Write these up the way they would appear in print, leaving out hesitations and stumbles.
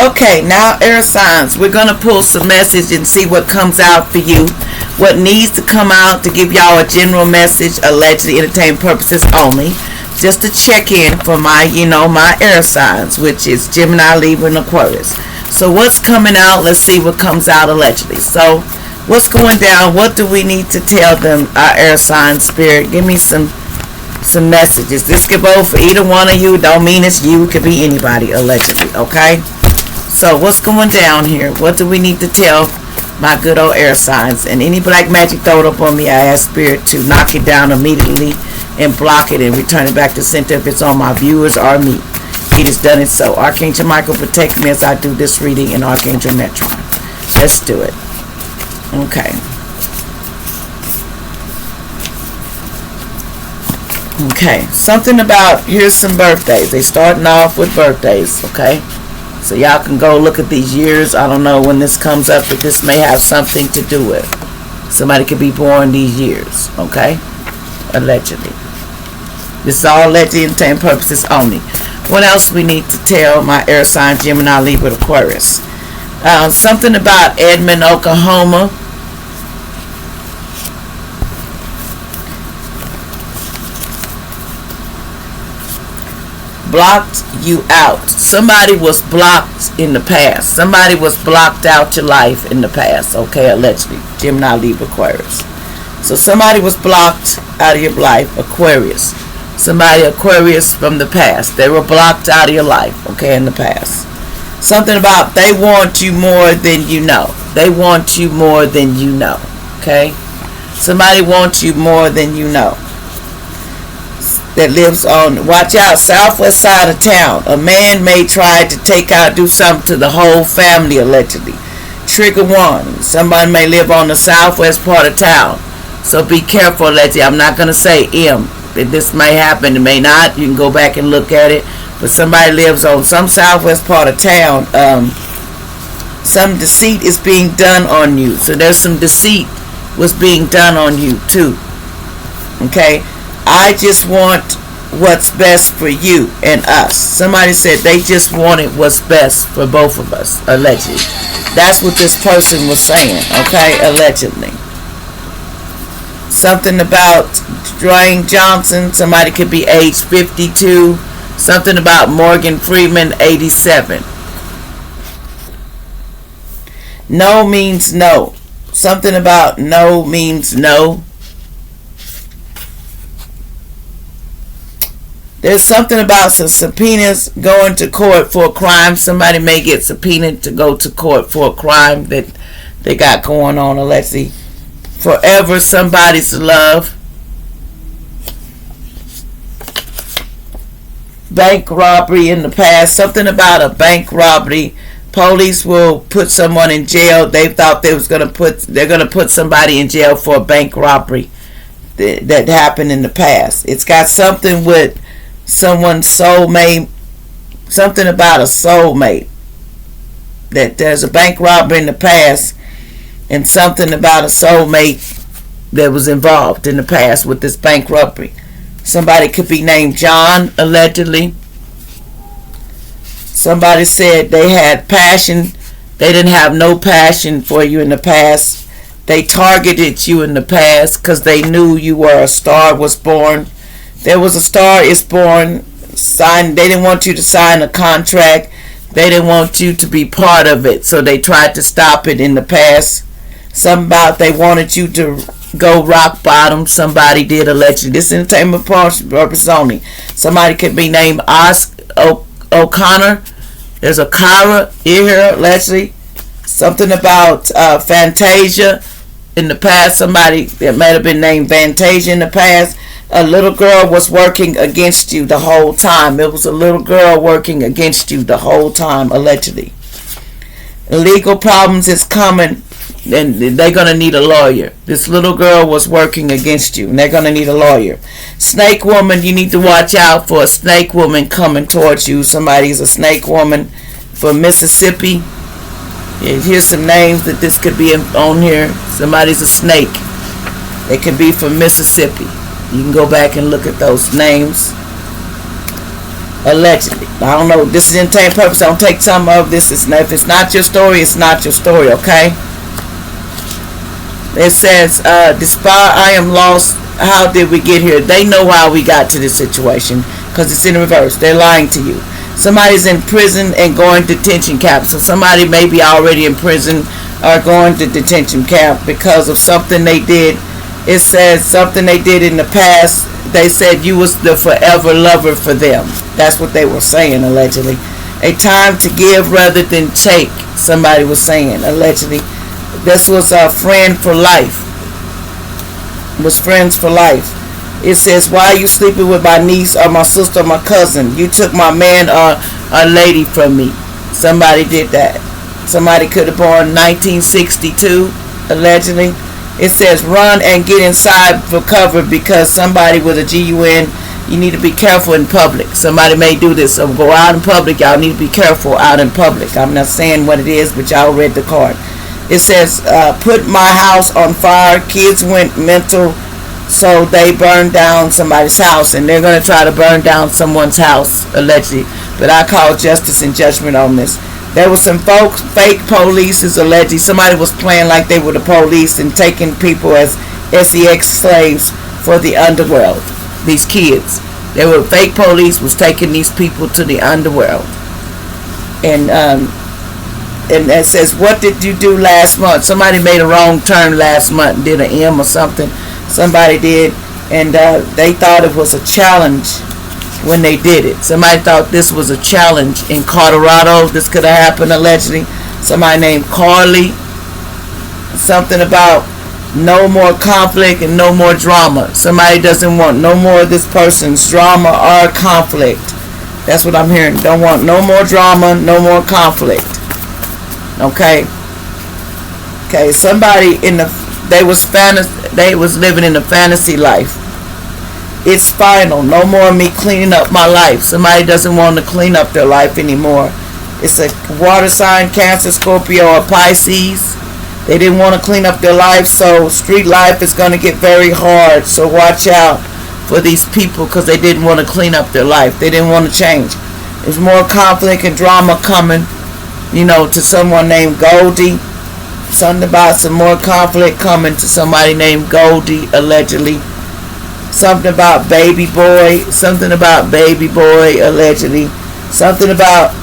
Okay, now air signs. We're going to pull some message and see what comes out for you. What needs to come out to give y'all a general message, allegedly entertainment purposes only. Just to check in for my, my air signs, which is Gemini, Libra, and Aquarius. So what's coming out? Let's see what comes out allegedly. So what's going down? What do we need to tell them, our air sign spirit? Give me some messages. This could go for either one of you. Don't mean it's you. It could be anybody, allegedly. Okay? So what's going down here? What do we need to tell my good old air signs? And any black magic throw it up on me, I ask spirit to knock it down immediately and block it and return it back to center if it's on my viewers or me. He has done it so. Archangel Michael, protect me as I do this reading, and Archangel Metron. Let's do it. Okay. Okay. Something about, here's some birthdays. They starting off with birthdays, okay? So y'all can go look at these years. I don't know when this comes up, but this may have something to do with. Somebody could be born these years, okay? Allegedly. This is all allegedly entertainment purposes only. What else we need to tell my air sign, Gemini, Libra, Aquarius? Something about Edmond, Oklahoma. Blocked you out. Somebody was blocked in the past. Somebody was blocked out your life in the past. Okay, allegedly. Gemini, Libra, Aquarius. So somebody was blocked out of your life, Aquarius. Somebody Aquarius from the past. They were blocked out of your life, okay, in the past. Something about they want you more than you know. They want you more than you know, okay? Somebody wants you more than you know. That lives on, watch out, southwest side of town. A man may try to do something to the whole family, allegedly. Trigger one. Somebody may live on the southwest part of town. So be careful, allegedly. I'm not going to say M. This may happen, it may not. You can go back and look at it. But somebody lives on some southwest part of town. Some deceit is being done on you. So there's some deceit was being done on you too. Okay? I just want what's best for you and us. Somebody said they just wanted what's best for both of us, allegedly. That's what this person was saying, okay? Allegedly. Something about Dwayne Johnson. Somebody could be age 52. Something about Morgan Freeman, 87. No means no. Something about no means no. There's something about some subpoenas going to court for a crime. Somebody may get subpoenaed to go to court for a crime that they got going on, allegedly. Forever somebody's love. Bank robbery in the past. Something about a bank robbery. Police will put someone in jail. They thought they're gonna put somebody in jail for a bank robbery that happened in the past. It's got something with someone's soulmate. Something about a soulmate. That there's a bank robbery in the past. And something about a soulmate that was involved in the past with this bank robbery. Somebody could be named John, allegedly. Somebody said they had passion. They didn't have no passion for you in the past. They targeted you in the past because they knew you were a star was born. There was a star is born. Signed. They didn't want you to sign a contract. They didn't want you to be part of it. So they tried to stop it in the past. Something about they wanted you to go rock bottom. Somebody did, allegedly. This is entertainment purpose only. Somebody could be named O'Connor. There's a Kara here, allegedly. Something about Fantasia in the past. Somebody that might have been named Fantasia in the past. A little girl was working against you the whole time. It was a little girl working against you the whole time, allegedly. Legal problems is coming. And they're going to need a lawyer. This little girl was working against you, and they're going to need a lawyer. Snake woman, you need to watch out for a snake woman coming towards you. Somebody's a snake woman from Mississippi. Here's some names that this could be on here. Somebody's a snake. They could be from Mississippi. You can go back and look at those names. allegedly. I don't know, this is intended purpose. I don't take some of this. If it's not your story, it's not your story, okay? It says, despite I am lost, how did we get here? They know how we got to this situation, because it's in reverse. They're lying to you. Somebody's in prison and going to detention camp. So somebody may be already in prison or going to detention camp because of something they did. It says something they did in the past. They said you was the forever lover for them. That's what they were saying, allegedly. A time to give rather than take, somebody was saying, allegedly. This was a friend for life. Was friends for life. It says, why are you sleeping with my niece or my sister or my cousin? You took my man or a lady from me. Somebody did that. Somebody could have born 1962, allegedly. It says, run and get inside for cover because somebody with a GUN, you need to be careful in public. Somebody may do this. So go out in public. Y'all need to be careful out in public. I'm not saying what it is, but y'all read the card. It says, put my house on fire. Kids went mental, so they burned down somebody's house, and they're going to try to burn down someone's house, allegedly. But I call justice and judgment on this. There was some folks, fake police, is allegedly. Somebody was playing like they were the police and taking people as sex slaves for the underworld. These kids. They were fake police, was taking these people to the underworld. And it says, what did you do last month? Somebody made a wrong turn last month and did an M or something. Somebody did, and they thought it was a challenge when they did it. Somebody thought this was a challenge in Colorado. This could have happened, allegedly. Somebody named Carly. Something about no more conflict and no more drama. Somebody doesn't want no more of this person's drama or conflict. That's what I'm hearing. Don't want no more drama, no more conflict. Okay. Somebody in the they was living in a fantasy life. It's final. No more me cleaning up my life. Somebody doesn't want to clean up their life anymore. It's a water sign, Cancer, Scorpio, or Pisces. They didn't want to clean up their life, so street life is going to get very hard. So watch out for these people because they didn't want to clean up their life. They didn't want to change. There's more conflict and drama coming, to someone named Goldie. Something about some more conflict coming to somebody named Goldie, allegedly. Something about baby boy, allegedly. Something about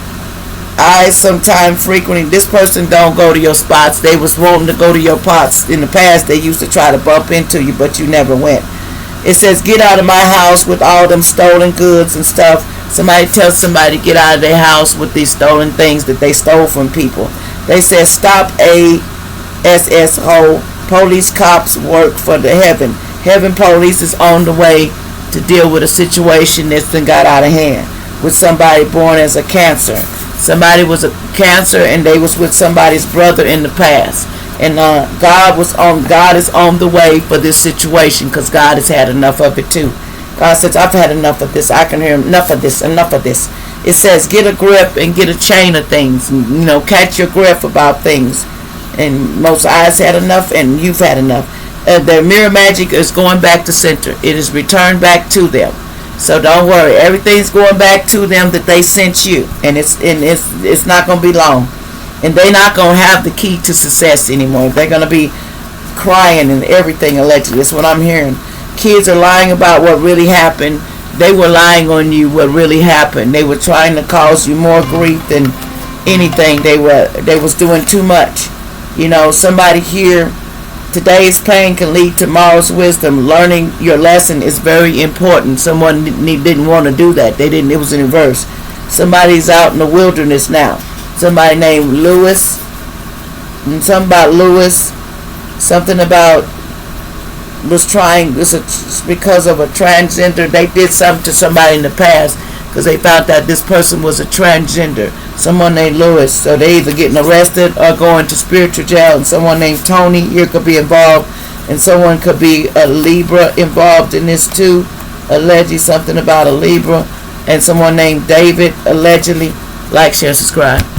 I sometime frequenting. This person don't go to your spots. They was wanting to go to your spots in the past. They used to try to bump into you, but you never went. It says, get out of my house with all them stolen goods and stuff. Somebody tells somebody to get out of their house with these stolen things that they stole from people. They said, stop ASS hole. Police cops work for the heaven. Heaven police is on the way to deal with a situation that's been got out of hand with somebody born as a Cancer. Somebody was a Cancer and they was with somebody's brother in the past. And God is on the way for this situation because God has had enough of it too. God says, I've had enough of this. I can hear enough of this. It says, get a grip and get a chain of things. Catch your grip about things. And most eyes had enough and you've had enough. Their mirror magic is going back to center. It is returned back to them. So don't worry. Everything's going back to them that they sent you. And it's not going to be long. And they're not going to have the key to success anymore. They're going to be crying and everything, allegedly. That's what I'm hearing. Kids are lying about what really happened. They were lying on you what really happened. They were trying to cause you more grief than anything. They was doing too much. Somebody here, today's pain can lead to tomorrow's wisdom. Learning your lesson is very important. Someone didn't want to do that. They didn't. It was in reverse. Somebody's out in the wilderness now. Somebody named Lewis. And something about Lewis. Something about was trying. This is because of a transgender. They did something to somebody in the past because they found out this person was a transgender. Someone named Lewis. So they either getting arrested or going to spiritual jail. And someone named Tony here could be involved. And someone could be a Libra involved in this too. Allegedly something about a Libra. And someone named David, allegedly. Like, share, subscribe.